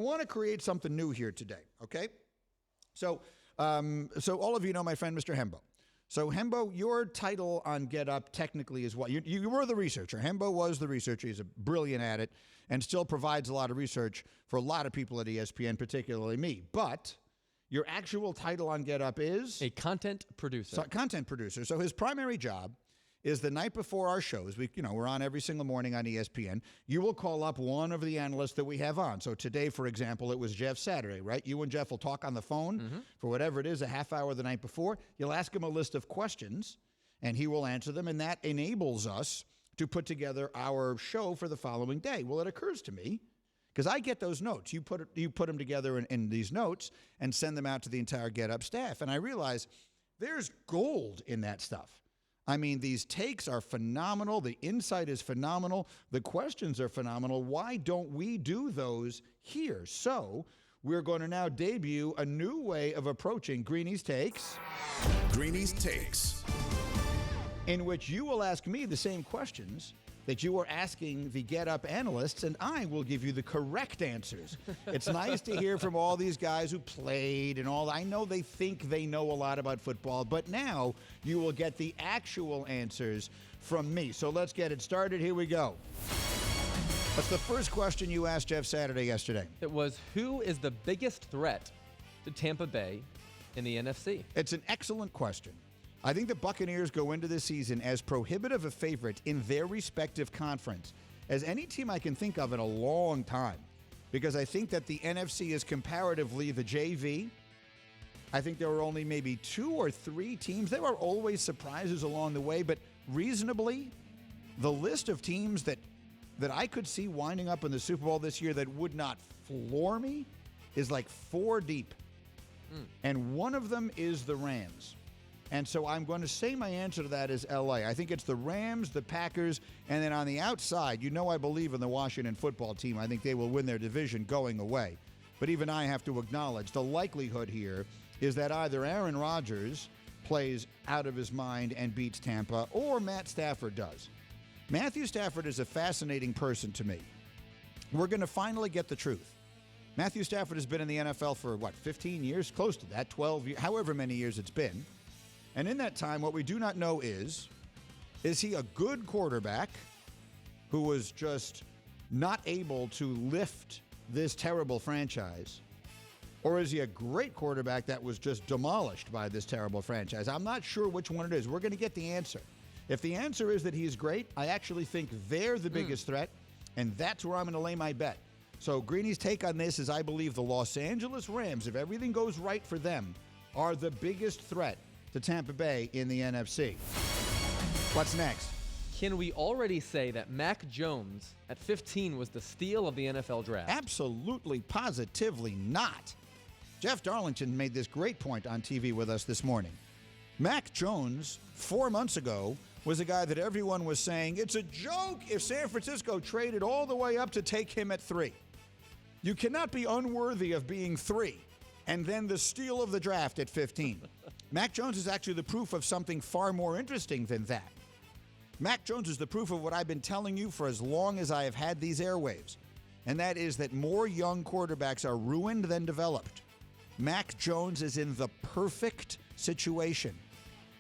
I want to create something new here today, okay? So all of you know my friend, Mr. Hembo. So, Hembo, your title on Get Up technically is what? You were the researcher. Hembo was the researcher. He's brilliant at it and still provides a lot of research for a lot of people at ESPN, particularly me. But your actual title on Get Up is? A content producer. Content producer. So his primary job is the night before our shows. We're on every single morning on ESPN. You will call up one of the analysts that we have on. So today, for example, it was Jeff Saturday, right? You and Jeff will talk on the phone for whatever it is, a half hour the night before. You'll ask him a list of questions, and he will answer them, and that enables us to put together our show for the following day. Well, it occurs to me, because I get those notes. You put them together in these notes and send them out to the entire Get Up staff, and I realize there's gold in that stuff. I mean, these takes are phenomenal. The insight is phenomenal. The questions are phenomenal. Why don't we do those here? So we're going to now debut a new way of approaching Greeny's Takes. Greeny's Takes. In which you will ask me the same questions that you are asking the Get Up analysts, and I will give you the correct answers. It's nice to hear from all these guys who played and all. I know they think they know a lot about football, but now you will get the actual answers from me. So let's get it started. Here we go. What's the first question you asked Jeff Saturday yesterday? It was, who is the biggest threat to Tampa Bay in the NFC? It's an excellent question. I think the Buccaneers go into this season as prohibitive a favorite in their respective conference as any team I can think of in a long time, because I think that the NFC is comparatively the JV. I think there were only maybe 2 or 3 teams. There are always surprises along the way, but reasonably, the list of teams that I could see winding up in the Super Bowl this year that would not floor me is like 4 deep. And one of them is the Rams. And so I'm going to say my answer to that is L.A. I think it's the Rams, the Packers, and then on the outside, I believe in the Washington football team. I think they will win their division going away. But even I have to acknowledge the likelihood here is that either Aaron Rodgers plays out of his mind and beats Tampa, or Matt Stafford does. Matthew Stafford is a fascinating person to me. We're going to finally get the truth. Matthew Stafford has been in the NFL for, 15 years? Close to that, 12 years, however many years it's been. And in that time, what we do not know is he a good quarterback who was just not able to lift this terrible franchise? Or is he a great quarterback that was just demolished by this terrible franchise? I'm not sure which one it is. We're going to get the answer. If the answer is that he's great, I actually think they're the biggest threat, and that's where I'm going to lay my bet. So Greeny's take on this is I believe the Los Angeles Rams, if everything goes right for them, are the biggest threat to Tampa Bay in the NFC. What's next? Can we already say that Mac Jones at 15 was the steal of the NFL draft? Absolutely, positively not. Jeff Darlington made this great point on TV with us this morning. Mac Jones, 4 months ago, was a guy that everyone was saying, it's a joke if San Francisco traded all the way up to take him at 3. You cannot be unworthy of being 3. And then the steal of the draft at 15. Mac Jones is actually the proof of something far more interesting than that. Mac Jones is the proof of what I've been telling you for as long as I have had these airwaves, and that is that more young quarterbacks are ruined than developed. Mac Jones is in the perfect situation.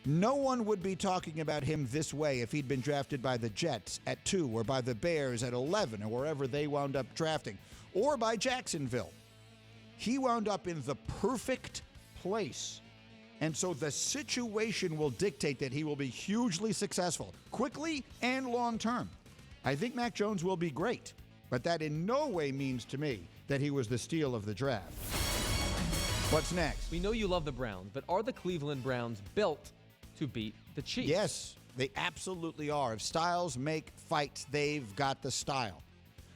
No one would be talking about him this way if he'd been drafted by the Jets at 2 or by the Bears at 11 or wherever they wound up drafting, or by Jacksonville. He wound up in the perfect place. And so the situation will dictate that he will be hugely successful, quickly and long term. I think Mac Jones will be great, but that in no way means to me that he was the steal of the draft. What's next? We know you love the Browns, but are the Cleveland Browns built to beat the Chiefs? Yes, they absolutely are. If styles make fights, they've got the style.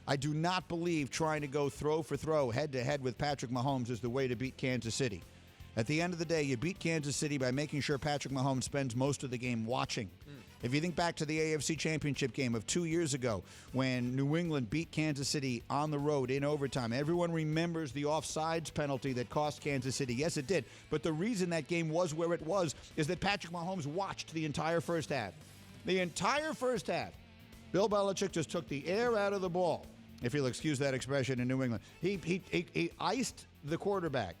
I do not believe trying to go throw for throw, head-to-head with Patrick Mahomes is the way to beat Kansas City. At the end of the day, you beat Kansas City by making sure Patrick Mahomes spends most of the game watching. If you think back to the AFC Championship game of 2 years ago when New England beat Kansas City on the road in overtime, everyone remembers the offsides penalty that cost Kansas City. Yes, it did. But the reason that game was where it was is that Patrick Mahomes watched the entire first half. The entire first half. Bill Belichick just took the air out of the ball. if you'll excuse that expression in New England. He iced the quarterback,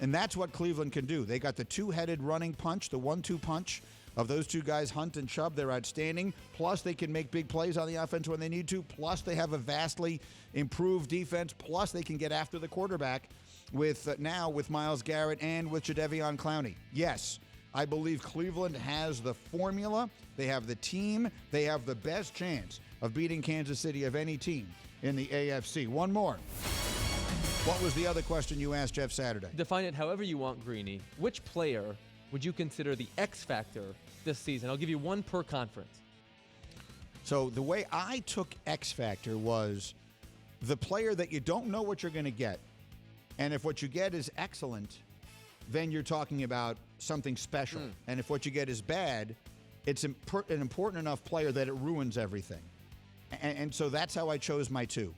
and that's what Cleveland can do. They got the two-headed running punch, the 1-2 punch of those two guys, Hunt and Chubb. They're outstanding. Plus, they can make big plays on the offense when they need to. Plus, they have a vastly improved defense. Plus, they can get after the quarterback now with Myles Garrett and with Jadeveon Clowney. Yes, I believe Cleveland has the formula. They have the team. They have the best chance of beating Kansas City of any team in the AFC. One more. What was the other question you asked Jeff Saturday? Define it however you want, Greeny. Which player would you consider the X factor this season? I'll give you one per conference. So the way I took X factor was the player that you don't know what you're going to get. And if what you get is excellent, then you're talking about something special. And if what you get is bad, it's an important enough player that it ruins everything. And so that's how I chose my two.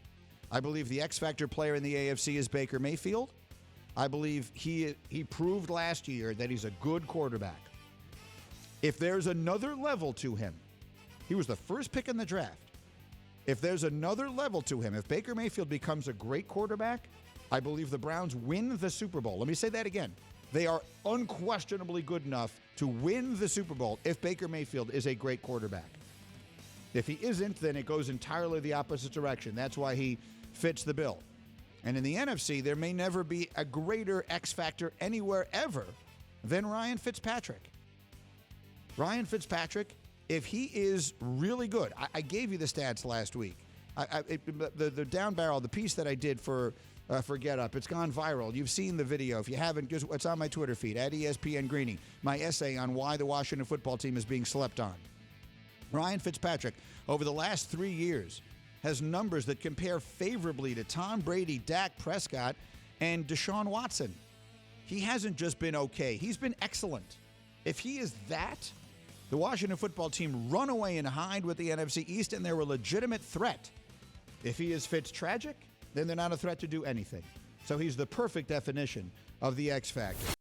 I believe the X factor player in the AFC is Baker Mayfield. I believe he proved last year that he's a good quarterback. If there's another level to him, he was the first pick in the draft. If there's another level to him, if Baker Mayfield becomes a great quarterback, I believe the Browns win the Super Bowl. Let me say that again. They are unquestionably good enough to win the Super Bowl if Baker Mayfield is a great quarterback. If he isn't, then it goes entirely the opposite direction. That's why he fits the bill. And in the NFC, there may never be a greater X factor anywhere ever than Ryan Fitzpatrick. Ryan Fitzpatrick, if he is really good, I gave you the stats last week. The down barrel, the piece that I did for Get Up, it's gone viral. You've seen the video. If you haven't, it's on my Twitter feed, at ESPN Greeny, my essay on why the Washington football team is being slept on. Ryan Fitzpatrick, over the last 3 years, has numbers that compare favorably to Tom Brady, Dak Prescott, and Deshaun Watson. He hasn't just been okay. He's been excellent. If he is that, the Washington football team run away and hide with the NFC East, and they're a legitimate threat. If he is Fitz-tragic, then they're not a threat to do anything. So he's the perfect definition of the X factor.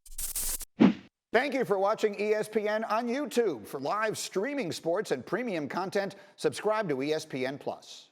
Thank you for watching ESPN on YouTube. For live streaming sports and premium content, subscribe to ESPN+.